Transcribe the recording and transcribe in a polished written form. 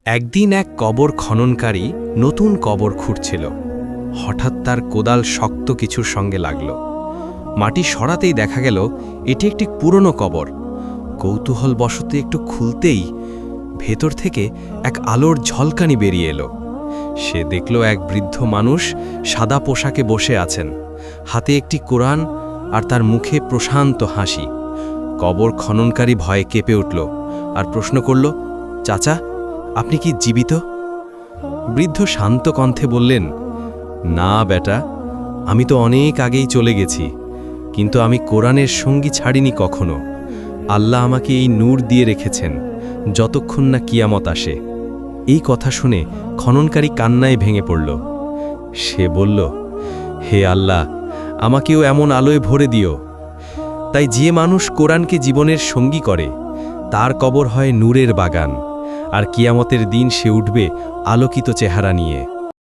একদিন এক কবর খননকারী নতুন কবর খুঁড়ছিল। হঠাৎ তার কোদাল শক্ত কিছুর সঙ্গে লাগল। মাটি সরাতেই দেখা গেল এটি একটি পুরনো কবর। কৌতূহলবশত একটু খুলতেই ভেতর থেকে এক আলোর ঝলকানি বেরিয়ে এলো। সে দেখল এক বৃদ্ধ মানুষ সাদা পোশাকে বসে আছেন, হাতে একটি কোরআন আর তার মুখে প্রশান্ত হাসি। কবর খননকারী ভয়ে কেঁপে উঠল আর প্রশ্ন করল, চাচা, আপনি কি জীবিত? বৃদ্ধ শান্ত কণ্ঠে বললেন, না বেটা, আমি তো অনেক আগেই চলে গেছি, কিন্তু আমি কোরআনের সঙ্গী ছাড়িনি কখনো। আল্লাহ আমাকে এই নূর দিয়ে রেখেছেন যতক্ষণ না কিয়ামত আসে। এই কথা শুনে খননকারী কান্নায় ভেঙে পড়ল। সে বলল, হে আল্লাহ, আমাকেও এমন আলোয় ভরে দিও। তাই যে মানুষ কোরআনকে জীবনের সঙ্গী করে তার কবর হয় নূরের বাগান, আর কিয়ামতের দিন সে উঠবে আলোকিত চেহারা নিয়ে।